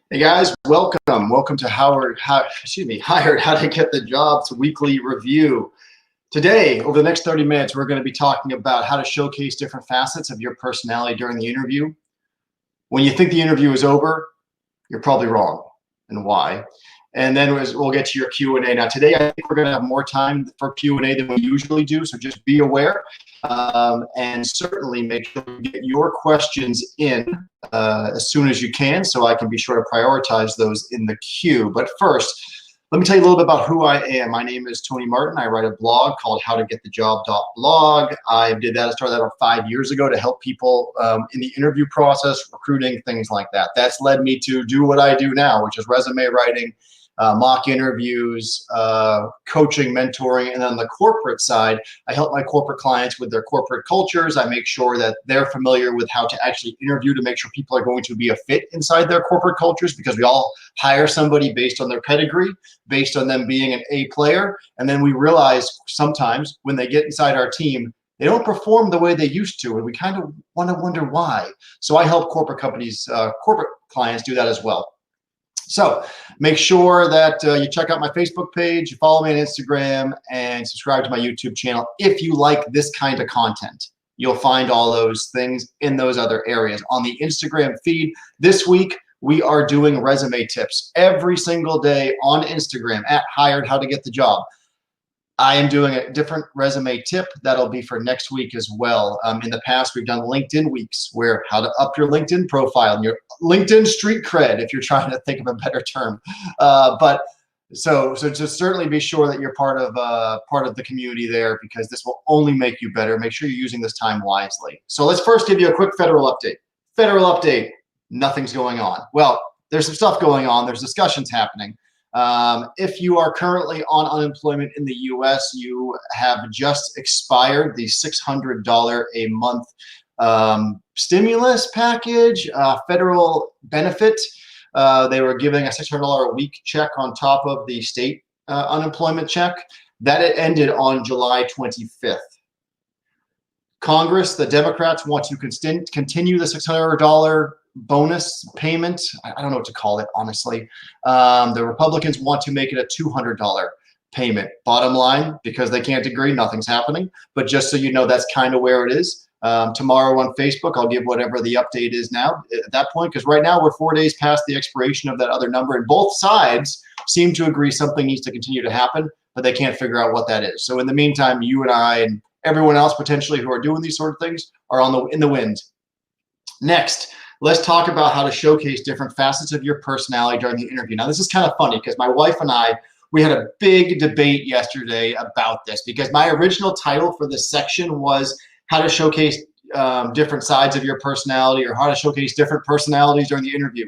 Hey guys, welcome. Welcome to Hired How to Get the Job's weekly review. Today, over the next 30 minutes, we're going to be talking about how to showcase different facets of your personality during the interview. When you think the interview is over, you're probably wrong, and why. And then we'll get to your Q&A. Now, today, I think we're going to have more time for Q&A than we usually do, so just be aware. And certainly make sure you get your questions in as soon as you can, so I can be sure to prioritize those in the queue. But first, let me tell you a little bit about who I am. My name is Tony Martin. I write a blog called howtogetthejob.blog. I started that about 5 years ago to help people in the interview process, recruiting, things like that. That's led me to do what I do now, which is resume writing, mock interviews, coaching, mentoring, and on the corporate side, I help my corporate clients with their corporate cultures. I make sure that they're familiar with how to actually interview to make sure people are going to be a fit inside their corporate cultures, because we all hire somebody based on their pedigree, based on them being an A player, and then we realize sometimes when they get inside our team, they don't perform the way they used to, and we kind of want to wonder why. So I help corporate companies, corporate clients do that as well. So make sure that you check out my Facebook page, you follow me on Instagram, and subscribe to my YouTube channel if you like this kind of content. You'll find all those things in those other areas. On the Instagram feed this week, we are doing resume tips every single day on Instagram at Hired How to Get the Job. I am doing a different resume tip that'll be for next week as well. In the past, we've done LinkedIn weeks, where how to up your LinkedIn profile and your LinkedIn street cred, if you're trying to think of a better term. So just certainly be sure that you're part of the community there, because this will only make you better. Make sure you're using this time wisely. So let's first give you a quick federal update. Federal update, nothing's going on. Well, there's some stuff going on. There's discussions happening. If you are currently on unemployment in the US, you have just expired the $600 a month stimulus package, federal benefit. They were giving a $600 a week check on top of the state unemployment check. That it ended on July 25th. Congress, the Democrats want to continue the $600 bonus payment. I don't know what to call it, honestly. The Republicans want to make it a $200 payment. Bottom line, because they can't agree, nothing's happening. But just so you know, that's kind of where it is. Tomorrow on Facebook, I'll give whatever the update is now at that point, because right now we're 4 days past the expiration of that other number, and both sides seem to agree something needs to continue to happen, but they can't figure out what that is. So in the meantime, you and I and everyone else potentially who are doing these sort of things are in the wind. Next, let's talk about how to showcase different facets of your personality during the interview. Now, this is kind of funny, because my wife and I, we had a big debate yesterday about this, because my original title for this section was how to showcase different sides of your personality, or how to showcase different personalities during the interview.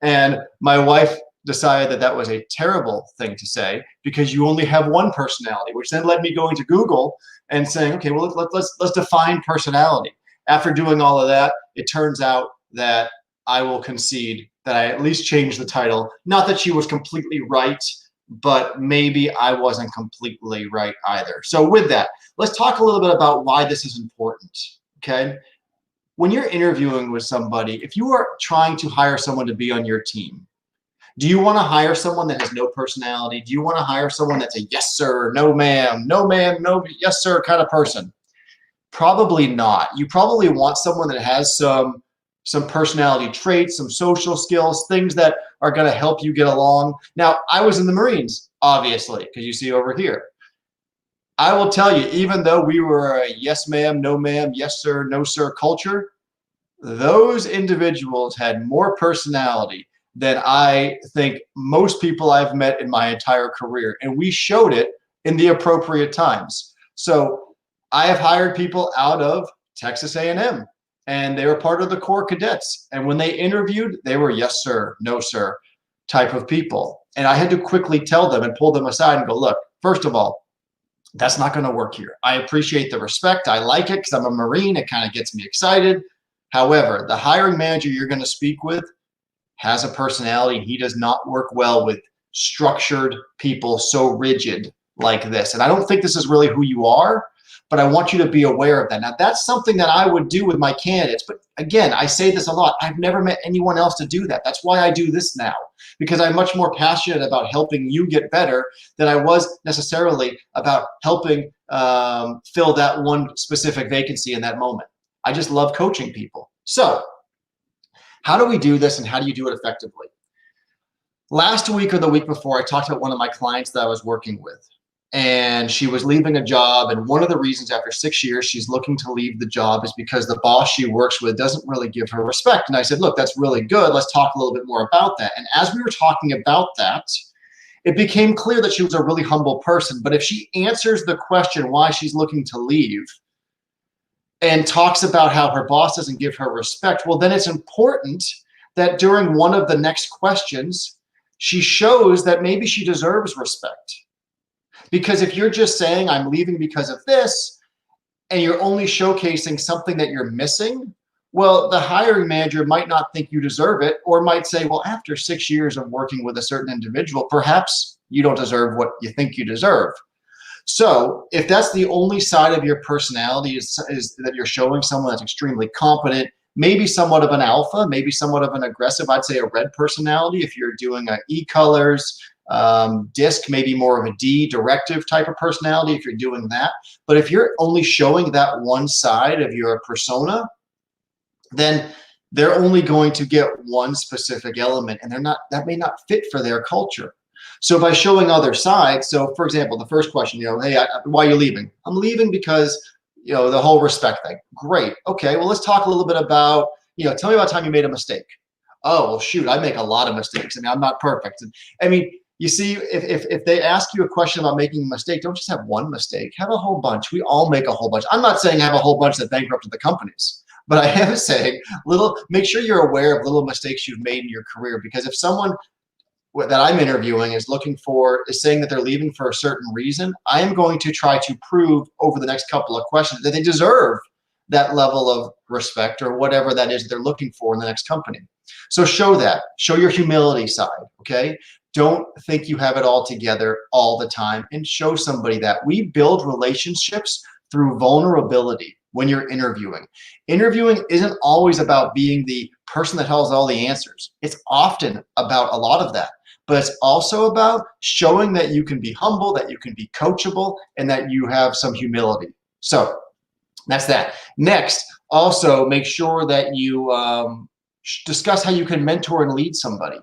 And my wife decided that that was a terrible thing to say, because you only have one personality, which then led me going to Google and saying, okay, well, let's define personality. After doing all of that, it turns out that I will concede that I at least changed the title. Not that she was completely right, but maybe I wasn't completely right either. So with that, let's talk a little bit about why this is important, okay? When you're interviewing with somebody, if you are trying to hire someone to be on your team, do you want to hire someone that has no personality? Do you want to hire someone that's a yes sir, no ma'am, no yes sir kind of person? Probably not. You probably want someone that has some personality traits, some social skills, things that are going to help you get along. Now, I was in the Marines, obviously, because you see over here. I will tell you, even though we were a yes ma'am, no ma'am, yes sir, no sir culture, those individuals had more personality than I think most people I've met in my entire career. And we showed it in the appropriate times. So I have hired people out of Texas A&M, and they were part of the Corps cadets. And when they interviewed, they were yes sir, no sir type of people. And I had to quickly tell them and pull them aside and go, look, first of all, that's not going to work here. I appreciate the respect. I like it because I'm a Marine. It kind of gets me excited. However, the hiring manager you're going to speak with has a personality. He does not work well with structured people so rigid like this. And I don't think this is really who you are, but I want you to be aware of that. Now, that's something that I would do with my candidates. But again, I say this a lot. I've never met anyone else to do that. That's why I do this now, because I'm much more passionate about helping you get better than I was necessarily about helping fill that one specific vacancy in that moment. I just love coaching people. So how do we do this, and how do you do it effectively? Last week or the week before, I talked about one of my clients that I was working with, and she was leaving a job. And one of the reasons after 6 years she's looking to leave the job is because the boss she works with doesn't really give her respect. And I said, look, that's really good. Let's talk a little bit more about that. And as we were talking about that, it became clear that she was a really humble person. But if she answers the question why she's looking to leave and talks about how her boss doesn't give her respect, well, then it's important that during one of the next questions, she shows that maybe she deserves respect. Because if you're just saying, I'm leaving because of this, and you're only showcasing something that you're missing, well, the hiring manager might not think you deserve it, or might say, well, after 6 years of working with a certain individual, perhaps you don't deserve what you think you deserve. So if that's the only side of your personality is that you're showing someone that's extremely competent, maybe somewhat of an alpha, maybe somewhat of an aggressive, I'd say a red personality. If you're doing a E colors, disc, maybe more of a D, directive type of personality if you're doing that. But if you're only showing that one side of your persona, then they're only going to get one specific element, and that may not fit for their culture. So by showing other sides, so for example, the first question, hey, why are you leaving? I'm leaving because the whole respect thing. Great. Okay, well, let's talk a little bit about, tell me about time you made a mistake. Oh, well, shoot, I make a lot of mistakes. I mean, I'm not perfect. And, I mean, you see, if they ask you a question about making a mistake, don't just have one mistake. Have a whole bunch. We all make a whole bunch. I'm not saying have a whole bunch that bankrupted the companies, but I am saying make sure you're aware of little mistakes you've made in your career. Because if someone that I'm interviewing is saying that they're leaving for a certain reason, I am going to try to prove over the next couple of questions that they deserve that level of respect or whatever that is they're looking for in the next company. So show your humility side, okay? Don't think you have it all together all the time, and show somebody that. We build relationships through vulnerability when you're interviewing. Interviewing isn't always about being the person that has all the answers. It's often about a lot of that. But it's also about showing that you can be humble, that you can be coachable, and that you have some humility. So that's that. Next, also make sure that you discuss how you can mentor and lead somebody.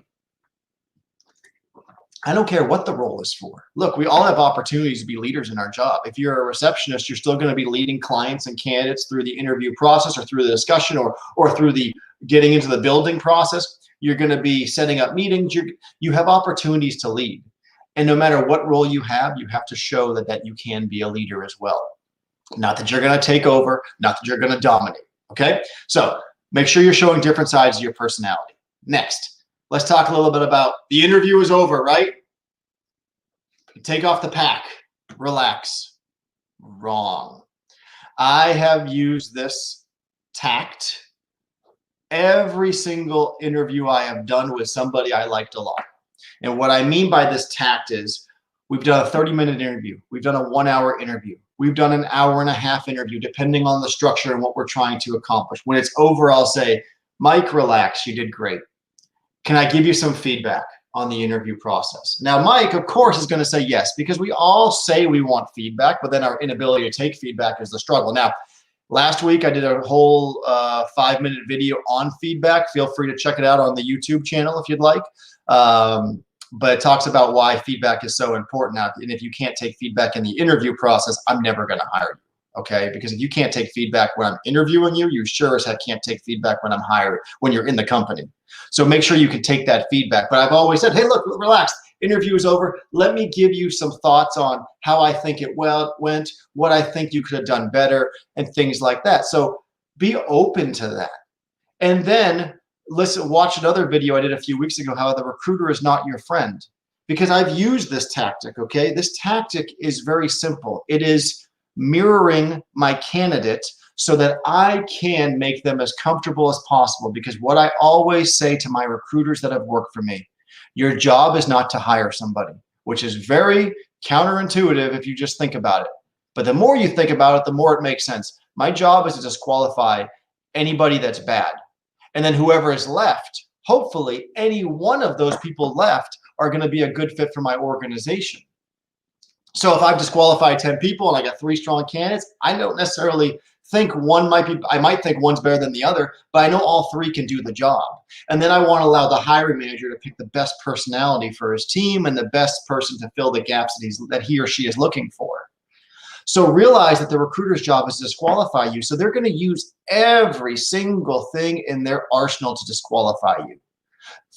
I don't care what the role is for. Look, we all have opportunities to be leaders in our job. If you're a receptionist, you're still going to be leading clients and candidates through the interview process, or through the discussion, or through the getting into the building process. You're going to be setting up meetings. You have opportunities to lead. And no matter what role you have to show that you can be a leader as well. Not that you're going to take over, not that you're going to dominate. Okay? So make sure you're showing different sides of your personality. Next, let's talk a little bit about the interview is over, right? Take off the pack. Relax. Wrong. I have used this tact every single interview I have done with somebody I liked a lot. And what I mean by this tact is, we've done a 30-minute interview. We've done a 1-hour interview. We've done an 1.5-hour interview, depending on the structure and what we're trying to accomplish. When it's over, I'll say, Mike, relax, you did great. Can I give you some feedback on the interview process? Now, Mike, of course, is going to say yes, because we all say we want feedback, but then our inability to take feedback is the struggle. Now, last week, I did a whole 5-minute video on feedback. Feel free to check it out on the YouTube channel if you'd like. But it talks about why feedback is so important. Now, and if you can't take feedback in the interview process, I'm never going to hire you, okay? Because if you can't take feedback when I'm interviewing you, you sure as heck can't take feedback when you're in the company. So make sure you can take that feedback. But I've always said, hey, look, relax. Interview is over. Let me give you some thoughts on how I think it went, what I think you could have done better, and things like that. So be open to that. And then watch another video I did a few weeks ago, how the recruiter is not your friend. Because I've used this tactic, okay? This tactic is very simple. It is mirroring my candidate so that I can make them as comfortable as possible. Because what I always say to my recruiters that have worked for me, your job is not to hire somebody, which is very counterintuitive if you just think about it. But the more you think about it, the more it makes sense. My job is to disqualify anybody that's bad. And then whoever is left, hopefully any one of those people left are going to be a good fit for my organization. So if I've disqualified 10 people and I got 3 strong candidates, I don't necessarily think one might be, I might think one's better than the other, but I know all 3 can do the job. And then I want to allow the hiring manager to pick the best personality for his team and the best person to fill the gaps that he or she is looking for. So realize that the recruiter's job is to disqualify you. So they're going to use every single thing in their arsenal to disqualify you.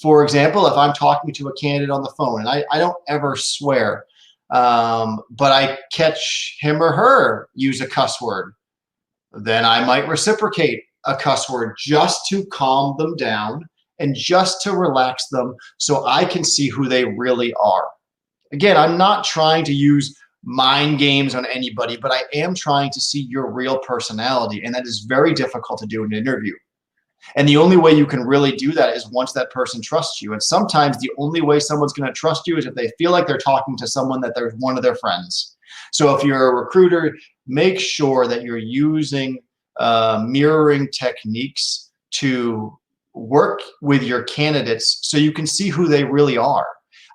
For example, if I'm talking to a candidate on the phone, and I don't ever swear, but I catch him or her use a cuss word, then I might reciprocate a cuss word just to calm them down and just to relax them so I can see who they really are. Again, I'm not trying to use mind games on anybody, but I am trying to see your real personality, and that is very difficult to do in an interview. And the only way you can really do that is once that person trusts you. And sometimes the only way someone's going to trust you is if they feel like they're talking to someone that they're one of their friends. So if you're a recruiter, make sure that you're using mirroring techniques to work with your candidates so you can see who they really are.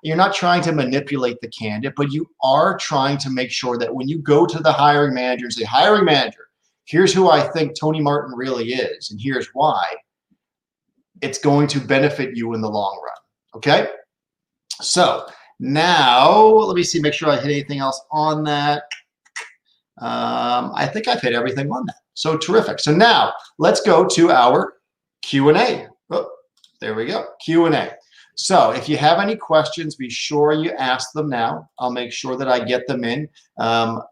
You're not trying to manipulate the candidate, but you are trying to make sure that when you go to the hiring manager and say, hiring manager, here's who I think Tony Martin really is, and here's why, it's going to benefit you in the long run, okay? So now, let me see, make sure I hit anything else on that. I think I've hit everything on that. So terrific. So now let's go to our Q&A. Oh, there we go, Q&A. So if you have any questions, be sure you ask them now. I'll make sure that I get them in.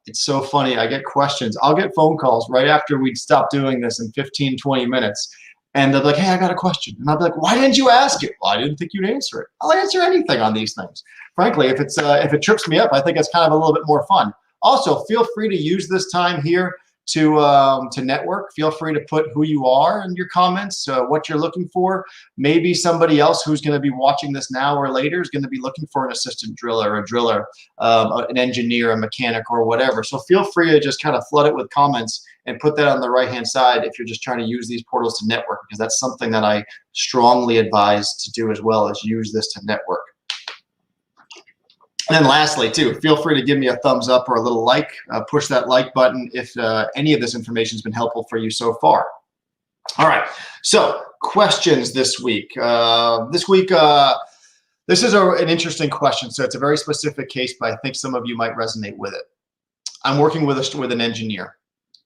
It's so funny, I get questions. I'll get phone calls right after we'd stop doing this in 15, 20 minutes. And they're like, hey, I got a question. And I'll be like, why didn't you ask it? Well, I didn't think you'd answer it. I'll answer anything on these things. Frankly, if it trips me up, I think it's kind of a little bit more fun. Also, feel free to use this time here to network. Feel free to put who you are in your comments, what you're looking for. Maybe somebody else who's going to be watching this now or later is going to be looking for an assistant driller, a driller, an engineer, a mechanic, or whatever. So feel free to just kind of flood it with comments and put that on the right-hand side if you're just trying to use these portals to network, because that's something that I strongly advise to do as well, as use this to network. And then lastly, too, feel free to give me a thumbs up or a little like. Push that like button if any of this information has been helpful for you so far. All right, so questions this week. This is an interesting question. So it's a very specific case, but I think some of you might resonate with it. I'm working with an engineer.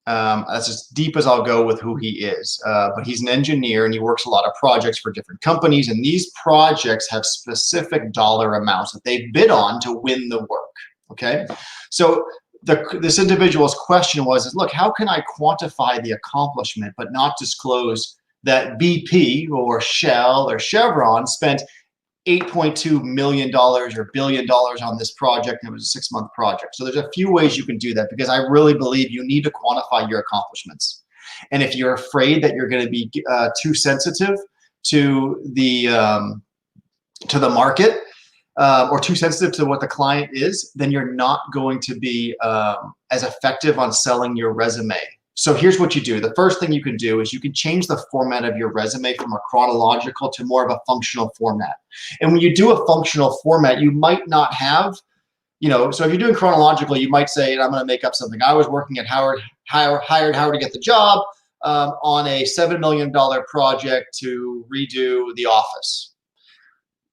That's as deep as I'll go with who he is. But he's an engineer and he works a lot of projects for different companies. And these projects have specific dollar amounts that they bid on to win the work. Okay. So this individual's question was, look, how can I quantify the accomplishment but not disclose that BP or Shell or Chevron spent $8.2 million or $1 billion on this project, and it was a 6-month project. So there's a few ways you can do that, because I really believe you need to quantify your accomplishments. And if you're afraid that you're going to be too sensitive to the market or too sensitive to what the client is, then you're not going to be as effective on selling your resume. So here's what you do. The first thing you can do is you can change the format of your resume from a chronological to more of a functional format. And when you do a functional format, you might not have, so if you're doing chronological, you might say, and I'm going to make up something, I was working at hired Howard to get the job on a $7 million project to redo the office.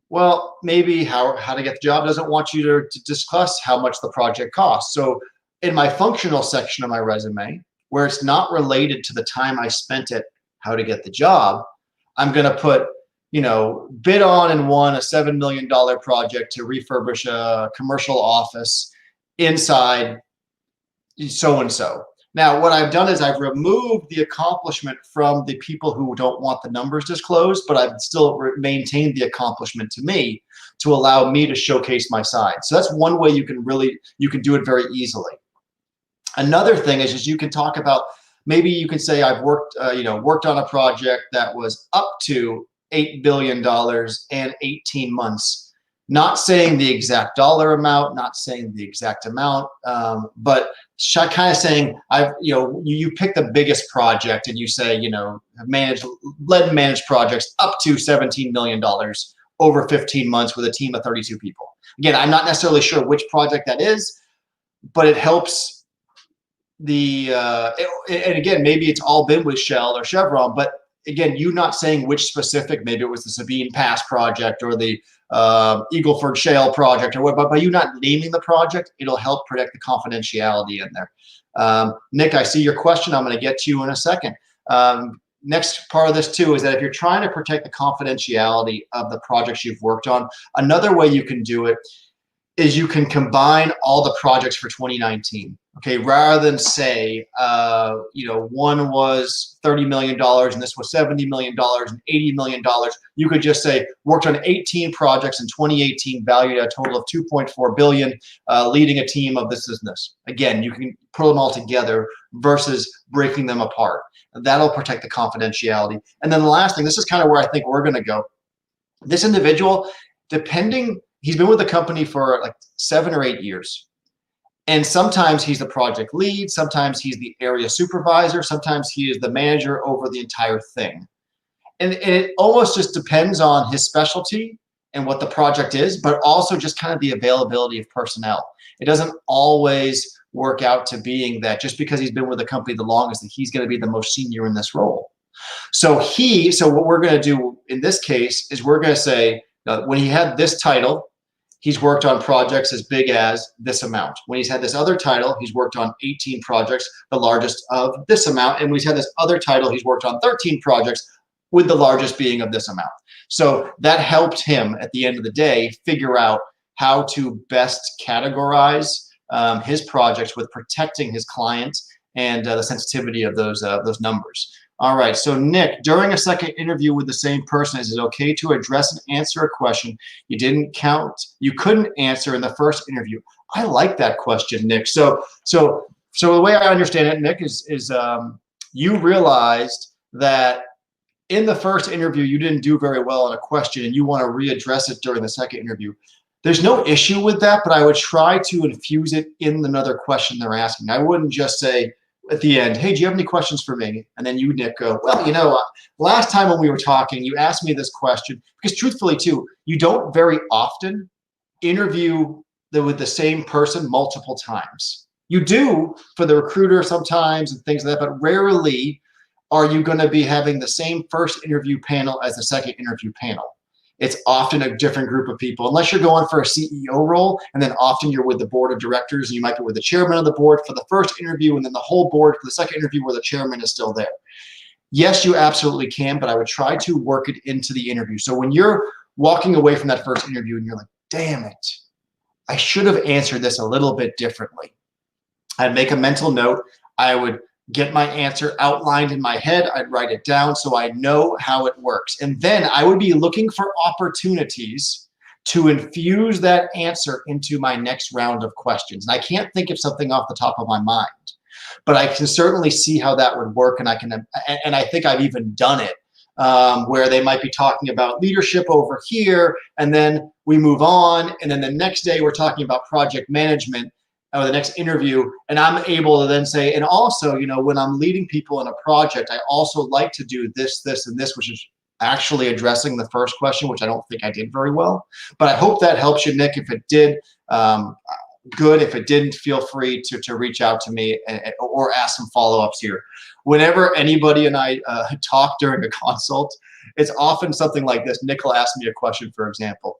Well, maybe How to Get the Job doesn't want you to discuss how much the project costs. So in my functional section of my resume, where it's not related to the time I spent at How to Get the Job, I'm going to put, bid on and won a $7 million project to refurbish a commercial office inside so-and-so. Now, what I've done is I've removed the accomplishment from the people who don't want the numbers disclosed, but I've still maintained the accomplishment to me to allow me to showcase my side. So that's one way you can do it very easily. Another thing is you can talk about, maybe you can say I've worked on a project that was up to $8 billion and 18 months. Not saying the exact dollar amount, not saying the exact amount, but kind of saying, you pick the biggest project and you say, led and managed projects up to $17 million over 15 months with a team of 32 people. Again, I'm not necessarily sure which project that is, but it helps and again, maybe it's all been with Shell or Chevron, but again, you not saying which specific, maybe it was the Sabine Pass project or the Eagle Ford Shale project or what, but by you not naming the project, it'll help protect the confidentiality in there. Nick, I see your question. I'm going to get to you in a second. Next part of this too is that if you're trying to protect the confidentiality of the projects you've worked on, another way you can do it is you can combine all the projects for 2019. Okay, rather than say, one was $30 million and this was $70 million and $80 million, you could just say worked on 18 projects in 2018, valued at a total of $2.4 billion, leading a team of this. Again, you can put them all together versus breaking them apart. That'll protect the confidentiality. And then the last thing, this is kind of where I think we're going to go. This individual, he's been with the company for like 7 or 8 years. And sometimes he's the project lead, sometimes he's the area supervisor, sometimes he is the manager over the entire thing. And it almost just depends on his specialty and what the project is, but also just kind of the availability of personnel. It doesn't always work out to being that just because he's been with the company the longest that he's going to be the most senior in this role. So what we're going to do in this case is we're going to say when he had this title, he's worked on projects as big as this amount. When he's had this other title, he's worked on 18 projects, the largest of this amount. And when he's had this other title, he's worked on 13 projects, with the largest being of this amount. So that helped him at the end of the day figure out how to best categorize his projects with protecting his clients and the sensitivity of those numbers. All right, so Nick, during a second interview with the same person, is it okay to address and answer a question you couldn't answer in the first interview? I like that question, Nick. So the way I understand it, Nick, is you realized that in the first interview you didn't do very well on a question and you want to readdress it during the second interview. There's no issue with that, but I would try to infuse it in another question they're asking. I wouldn't just say, at the end, hey, do you have any questions for me? And then you, Nick, go, well, last time when we were talking, you asked me this question. Because truthfully, too, you don't very often interview with the same person multiple times. You do for the recruiter sometimes and things like that, but rarely are you going to be having the same first interview panel as the second interview panel. It's often a different group of people, unless you're going for a CEO role, and then often you're with the board of directors, and you might be with the chairman of the board for the first interview, and then the whole board for the second interview where the chairman is still there. Yes, you absolutely can, but I would try to work it into the interview. So when you're walking away from that first interview and you're like, damn it, I should have answered this a little bit differently. I'd make a mental note. I would get my answer outlined in my head. I'd write it down so I know how it works. And then I would be looking for opportunities to infuse that answer into my next round of questions. And I can't think of something off the top of my mind, but I can certainly see how that would work. And I think I've even done it where they might be talking about leadership over here, and then we move on. And then the next day we're talking about project management, or the next interview, and I'm able to then say, and also, when I'm leading people in a project, I also like to do this, this, and this, which is actually addressing the first question, which I don't think I did very well. But I hope that helps you, Nick. If it did, good. If it didn't, feel free to reach out to me or ask some follow-ups here. Whenever anybody and I talk during a consult, it's often something like this. Nick will ask me a question, for example.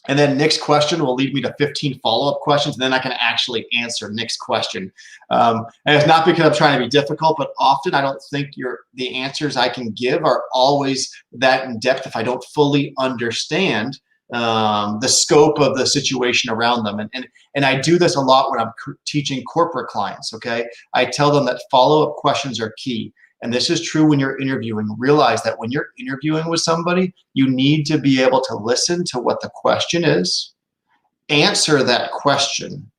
And then Nick's question will lead me to 15 follow-up questions, and then I can actually answer Nick's question. And it's not because I'm trying to be difficult, but often I don't think the answers I can give are always that in depth if I don't fully understand the scope of the situation around them. And I do this a lot when I'm teaching corporate clients, okay? I tell them that follow-up questions are key. And this is true when you're interviewing. Realize that when you're interviewing with somebody, you need to be able to listen to what the question is, answer that question,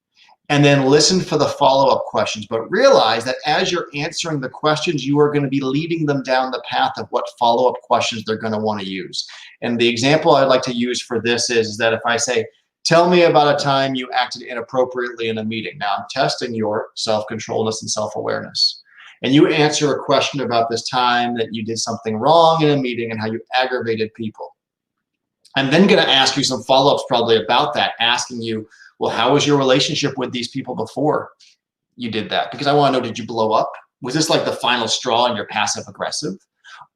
and then listen for the follow-up questions. But realize that as you're answering the questions, you are going to be leading them down the path of what follow-up questions they're going to want to use. And the example I'd like to use for this is that if I say, tell me about a time you acted inappropriately in a meeting. Now I'm testing your self-controlledness and self-awareness. And you answer a question about this time that you did something wrong in a meeting and how you aggravated people. I'm then going to ask you some follow-ups probably about that, asking you, well, how was your relationship with these people before you did that? Because I want to know, did you blow up? Was this like the final straw and you're passive aggressive?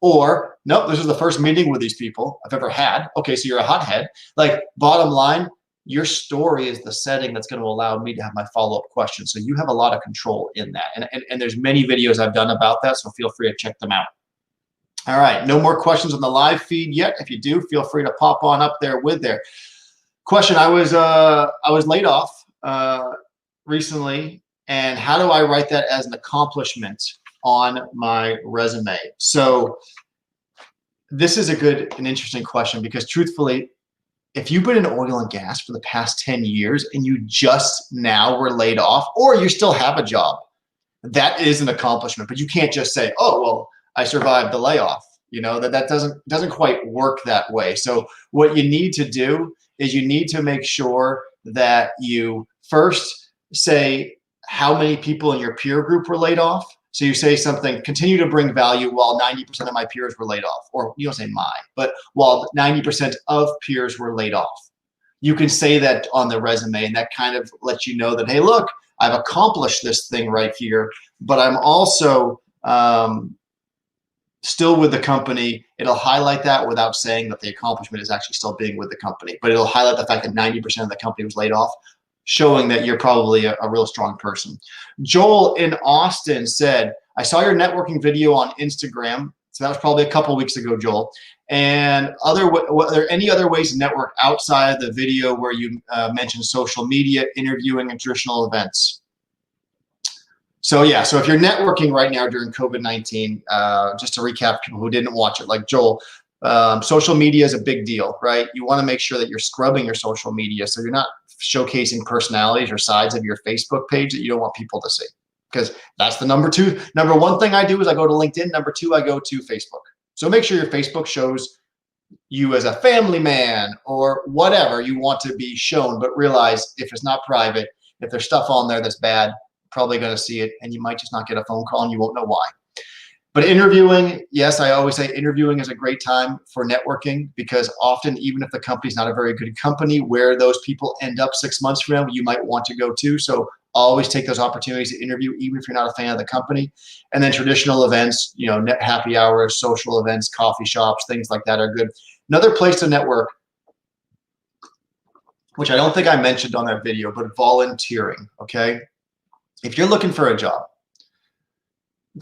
Or, nope, this was the first meeting with these people I've ever had. Okay, so you're a hothead. Like, bottom line, your story is the setting that's going to allow me to have my follow-up questions. So you have a lot of control in that. And there's many videos I've done about that, so feel free to check them out. All right, no more questions on the live feed yet. If you do, feel free to pop on up there with there. Question, I was laid off recently, and how do I write that as an accomplishment on my resume? So this is an interesting question, because truthfully, if you've been in oil and gas for the past 10 years and you just now were laid off, or you still have a job, that is an accomplishment. But you can't just say, oh, well, I survived the layoff. You know, that doesn't quite work that way. So what you need to do is you need to make sure that you first say how many people in your peer group were laid off. So you say something, continue to bring value while 90% of my peers were laid off. Or you don't say my, but while 90% of peers were laid off. You can say that on the resume, and that kind of lets you know that, hey, look, I've accomplished this thing right here, but I'm also still with the company. It'll highlight that without saying that the accomplishment is actually still being with the company, but it'll highlight the fact that 90% of the company was laid off, showing that you're probably a real strong person. Joel in Austin said, I saw your networking video on Instagram. So that was probably a couple weeks ago, Joel. And were there any other ways to network outside of the video where you mentioned social media, interviewing, and traditional events? So yeah, so if you're networking right now during COVID-19, just to recap people who didn't watch it, like Joel, social media is a big deal, right? You want to make sure that you're scrubbing your social media so you're not showcasing personalities or sides of your Facebook page that you don't want people to see. Because that's the number one thing I do is I go to LinkedIn. Number two, I go to Facebook. So make sure your Facebook shows you as a family man or whatever you want to be shown, but realize if it's not private, if there's stuff on there that's bad, probably going to see it, and you might just not get a phone call and you won't know why. But interviewing, yes, I always say interviewing is a great time for networking, because often, even if the company's not a very good company, where those people end up 6 months from now, you might want to go to. So always take those opportunities to interview, even if you're not a fan of the company. And then traditional events, you know, net happy hours, social events, coffee shops, things like that are good. Another place to network, which I don't think I mentioned on that video, but volunteering, okay? If you're looking for a job,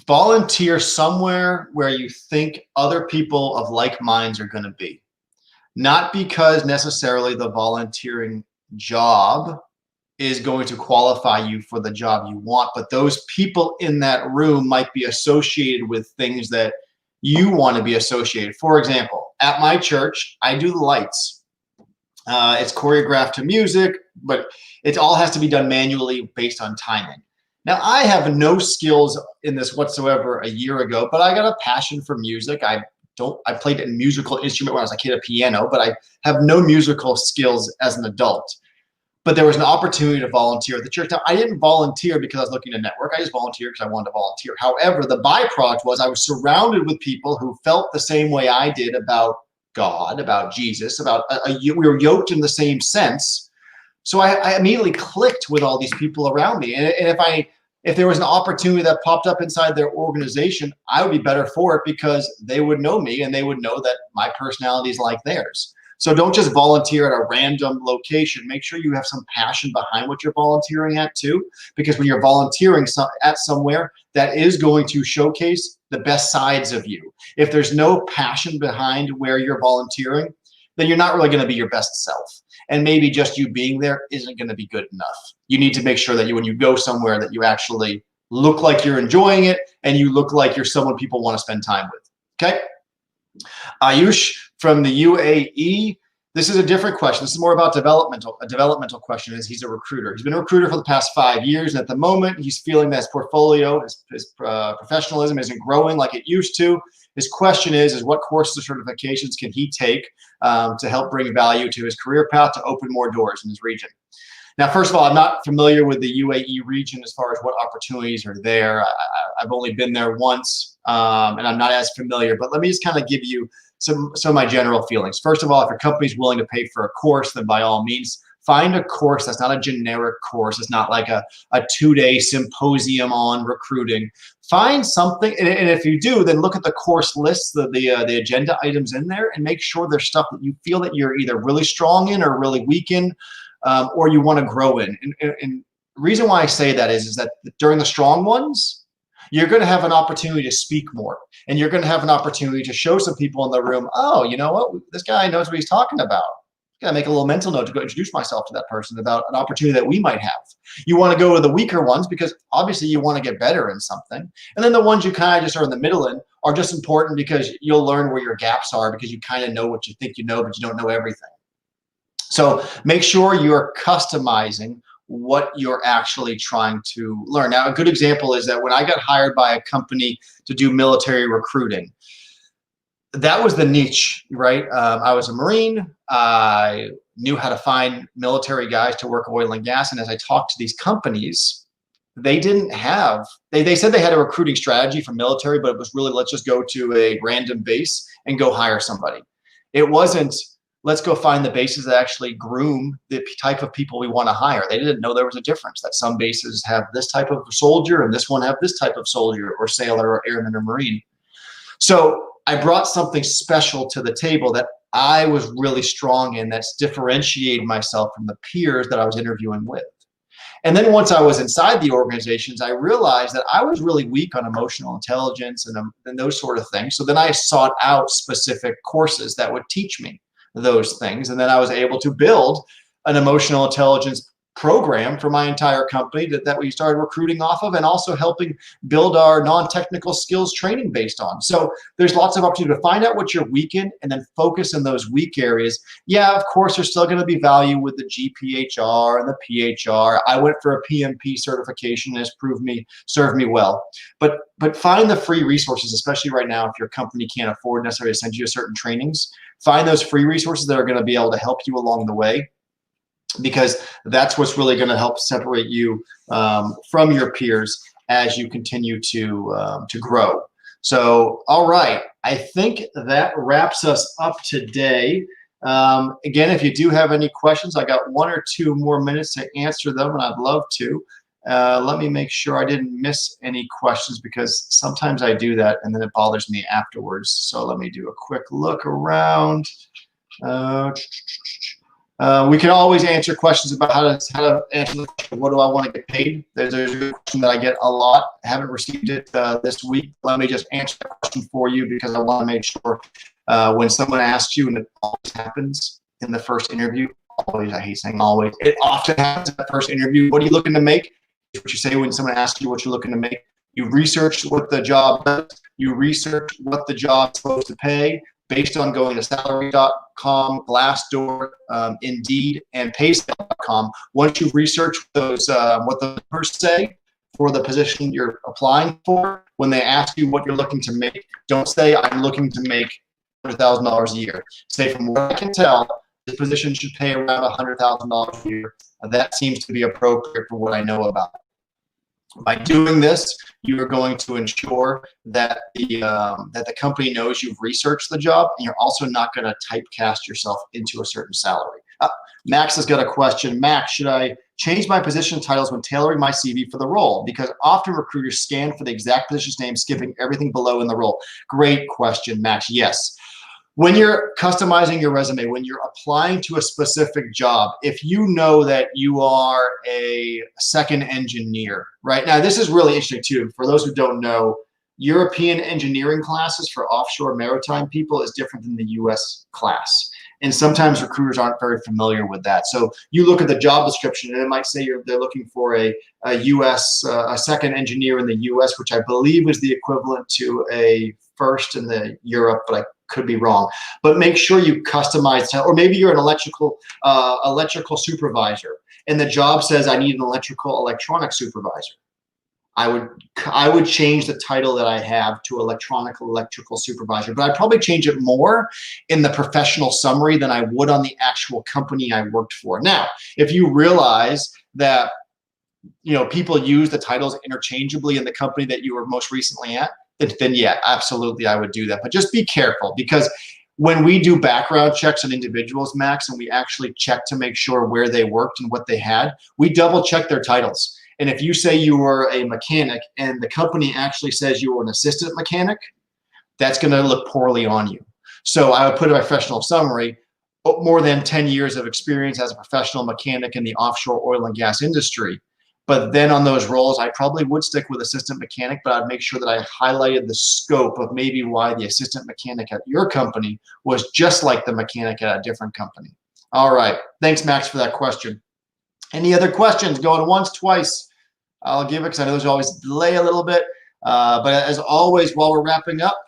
volunteer somewhere where you think other people of like minds are going to be. Not because necessarily the volunteering job is going to qualify you for the job you want, but those people in that room might be associated with things that you want to be associated. For example, at my church, I do the lights. It's choreographed to music, but it all has to be done manually based on timing. Now, I have no skills in this whatsoever a year ago, but I got a passion for music. I played a musical instrument when I was a kid, a piano, but I have no musical skills as an adult. But there was an opportunity to volunteer at the church. Now, I didn't volunteer because I was looking to network. I just volunteered because I wanted to volunteer. However, the byproduct was I was surrounded with people who felt the same way I did about God, about Jesus, we were yoked in the same sense. So I immediately clicked with all these people around me. And if there was an opportunity that popped up inside their organization, I would be better for it because they would know me and they would know that my personality is like theirs. So don't just volunteer at a random location. Make sure you have some passion behind what you're volunteering at too, because when you're volunteering at somewhere, that is going to showcase the best sides of you. If there's no passion behind where you're volunteering, then you're not really going to be your best self. And maybe just you being there isn't going to be good enough. You need to make sure that when you go somewhere that you actually look like you're enjoying it and you look like you're someone people want to spend time with. Okay? Ayush from the UAE This is a different question. This is more about a developmental question. Is he's a recruiter. He's been a recruiter for the past 5 years, and at the moment, he's feeling that his portfolio, his professionalism isn't growing like it used to. His question is what courses or certifications can he take to help bring value to his career path to open more doors in his region? Now, first of all, I'm not familiar with the UAE region as far as what opportunities are there. I've only been there once, and I'm not as familiar, but let me just kind of give you some of my general feelings. First of all, if your company's willing to pay for a course, then by all means, find a course that's not a generic course. It's not like a 2-day symposium on recruiting. Find something, and if you do, then look at the course lists, the agenda items in there, and make sure there's stuff that you feel that you're either really strong in or really weak in, or you want to grow in. And the reason why I say that is that during the strong ones, you're going to have an opportunity to speak more, and you're going to have an opportunity to show some people in the room, oh, you know what, this guy knows what he's talking about. I gotta make a little mental note to go introduce myself to that person about an opportunity that we might have. You want to go with the weaker ones because obviously you want to get better in something. And then the ones you kind of just are in the middle in are just important because you'll learn where your gaps are because you kind of know what you think you know, but you don't know everything. So make sure you're customizing what you're actually trying to learn. Now, a good example is that when I got hired by a company to do military recruiting, that was the niche, right? I was a Marine. I knew how to find military guys to work oil and gas. And as I talked to these companies, they didn't have, they said they had a recruiting strategy for military, but it was really, let's just go to a random base and go hire somebody. It wasn't, let's go find the bases that actually groom the type of people we want to hire. They didn't know there was a difference, that some bases have this type of soldier and this one have this type of soldier or sailor or airman or Marine. So I brought something special to the table that I was really strong in, that's differentiated myself from the peers that I was interviewing with. And then once I was inside the organizations, I realized that I was really weak on emotional intelligence and those sort of things. So then I sought out specific courses that would teach me those things. And then I was able to build an emotional intelligence program for my entire company that we started recruiting off of, and also helping build our non-technical skills training based on. So there's lots of opportunity to find out what you're weak in and then focus in those weak areas. Yeah, of course, there's still going to be value with the GPHR and the PHR. I went for a PMP certification and it's served me well. But find the free resources, especially right now, if your company can't afford necessarily to send you certain trainings. Find those free resources that are going to be able to help you along the way, because that's what's really going to help separate you from your peers as you continue to grow. So, all right, I think that wraps us up today. Again, if you do have any questions, I got 1 or 2 more minutes to answer them, and I'd love to. Let me make sure I didn't miss any questions, because sometimes I do that and then it bothers me afterwards. So let me do a quick look around. We can always answer questions about how to answer the question, what do I want to get paid? There's a question that I get a lot. I haven't received it this week. Let me just answer that question for you, because I want to make sure when someone asks you, and it always happens in the first interview, always, I hate saying always, it often happens in the first interview. What are you looking to make? What you say when someone asks you what you're looking to make. You research what the job does. You research what the job's supposed to pay, based on going to salary.com, Glassdoor, Indeed, and payscale.com. Once you've researched those, what the numbers say for the position you're applying for, when they ask you what you're looking to make, don't say, I'm looking to make $100,000 a year. Say, from what I can tell, this position should pay around $100,000 a year. That seems to be appropriate for what I know about it. By doing this, you are going to ensure that the company knows you've researched the job, and you're also not going to typecast yourself into a certain salary. Max has got a question. Max, should I change my position titles when tailoring my CV for the role? Because often recruiters scan for the exact position's name, skipping everything below in the role. Great question, Max. Yes. When you're customizing your resume, when you're applying to a specific job, if you know that you are a second engineer, right? Now, this is really interesting too. For those who don't know, European engineering classes for offshore maritime people is different than the US class. And sometimes recruiters aren't very familiar with that. So you look at the job description and it might say they're looking for a second engineer in the US, which I believe is the equivalent to a first in the Europe, but I could be wrong, but make sure you customize, or maybe you're an electrical supervisor and the job says I need an electronic supervisor. I would change the title that I have to electrical supervisor, but I'd probably change it more in the professional summary than I would on the actual company I worked for. Now, if you realize that people use the titles interchangeably in the company that you were most recently at, then yeah, absolutely, I would do that. But just be careful, because when we do background checks on individuals, Max, and we actually check to make sure where they worked and what they had, we double check their titles. And if you say you were a mechanic and the company actually says you were an assistant mechanic, that's going to look poorly on you. So I would put in my professional summary, more than 10 years of experience as a professional mechanic in the offshore oil and gas industry. But then on those roles, I probably would stick with assistant mechanic, but I'd make sure that I highlighted the scope of maybe why the assistant mechanic at your company was just like the mechanic at a different company. All right. Thanks, Max, for that question. Any other questions? Going once, twice? I'll give it, because I know there's always a delay a little bit. But as always, while we're wrapping up,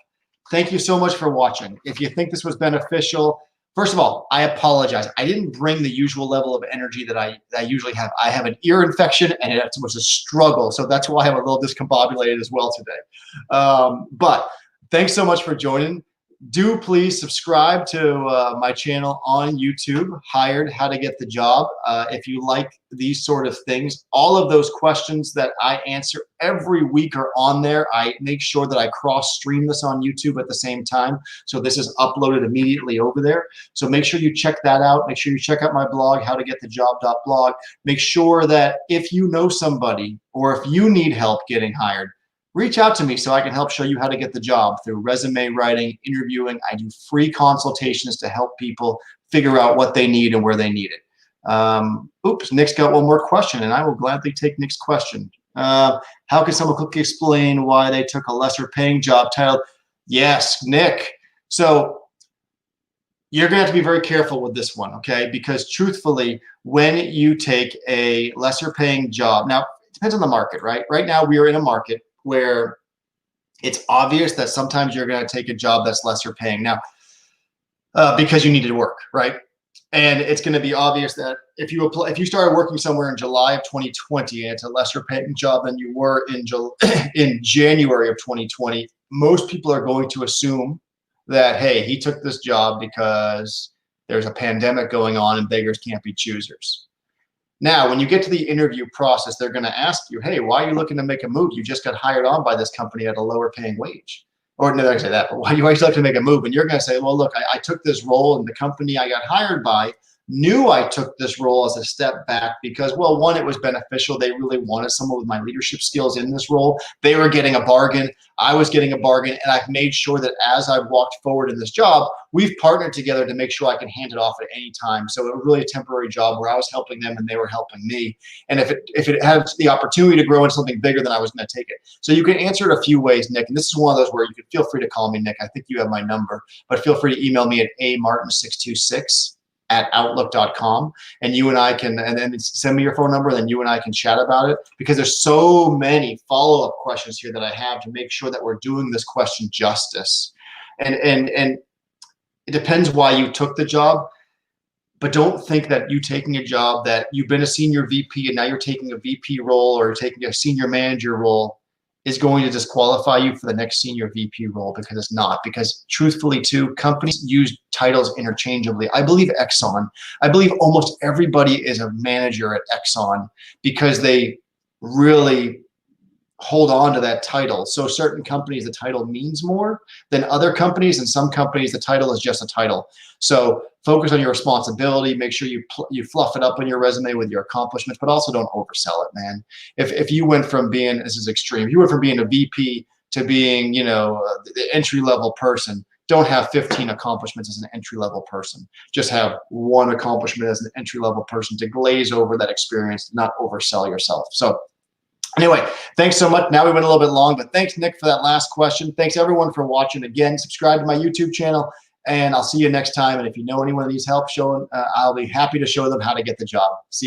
thank you so much for watching. If you think this was beneficial, first of all, I apologize. I didn't bring the usual level of energy that I usually have. I have an ear infection, and it was a struggle. So that's why I'm a little discombobulated as well today. But thanks so much for joining. Do please subscribe to my channel on YouTube, Hired How to Get the Job. If you like these sort of things, all of those questions that I answer every week are on there. I make sure that I cross-stream this on YouTube at the same time. So this is uploaded immediately over there. So make sure you check that out. Make sure you check out my blog, howtogetthejob.blog. Make sure that if you know somebody or if you need help getting hired, reach out to me so I can help show you how to get the job through resume writing, interviewing. I do free consultations to help people figure out what they need and where they need it. Oops, Nick's got one more question, and I will gladly take Nick's question. How can someone quickly explain why they took a lesser paying job title? Yes, Nick. So you're going to have to be very careful with this one, okay? Because truthfully, when you take a lesser paying job, now it depends on the market, right? Right now we are in a market where it's obvious that sometimes you're going to take a job that's lesser paying now because you need to work, right? And it's going to be obvious that if you started working somewhere in July of 2020 and it's a lesser paying job than you were in January of 2020, most people are going to assume that, hey, he took this job because there's a pandemic going on and beggars can't be choosers. Now, when you get to the interview process, they're going to ask you, hey, why are you looking to make a move? You just got hired on by this company at a lower paying wage. Or no, they say that, but why are you looking to make a move? And you're going to say, well, look, I took this role and the company I got hired by knew I took this role as a step back because, well, one, it was beneficial. They really wanted someone with my leadership skills in this role. They were getting a bargain. I was getting a bargain. And I've made sure that as I've walked forward in this job, we've partnered together to make sure I can hand it off at any time. So it was really a temporary job where I was helping them and they were helping me. And if it had the opportunity to grow into something bigger, then I was going to take it. So you can answer it a few ways, Nick. And this is one of those where you can feel free to call me, Nick. I think you have my number, but feel free to email me at amartin626@outlook.com, and you and I can, and then send me your phone number, and then you and I can chat about it, because there's so many follow-up questions here that I have to make sure that we're doing this question justice. And it depends why you took the job, but don't think that you taking a job that you've been a senior VP and now you're taking a VP role or you're taking a senior manager role is going to disqualify you for the next senior VP role, because it's not. Because truthfully too, companies use titles interchangeably. I believe almost everybody is a manager at Exxon because they really hold on to that title. So certain companies, the title means more than other companies, and some companies, the title is just a title. So focus on your responsibility. Make sure you fluff it up on your resume with your accomplishments, but also don't oversell it, man. If you went from being, this is extreme, you went from being a VP to being, the entry-level person, don't have 15 accomplishments as an entry-level person. Just have one accomplishment as an entry-level person to glaze over that experience, not oversell yourself. So anyway, thanks so much. Now we went a little bit long, but thanks, Nick, for that last question. Thanks, everyone, for watching. Again, subscribe to my YouTube channel, and I'll see you next time. And if you know anyone that needs help showing, I'll be happy to show them how to get the job. See you.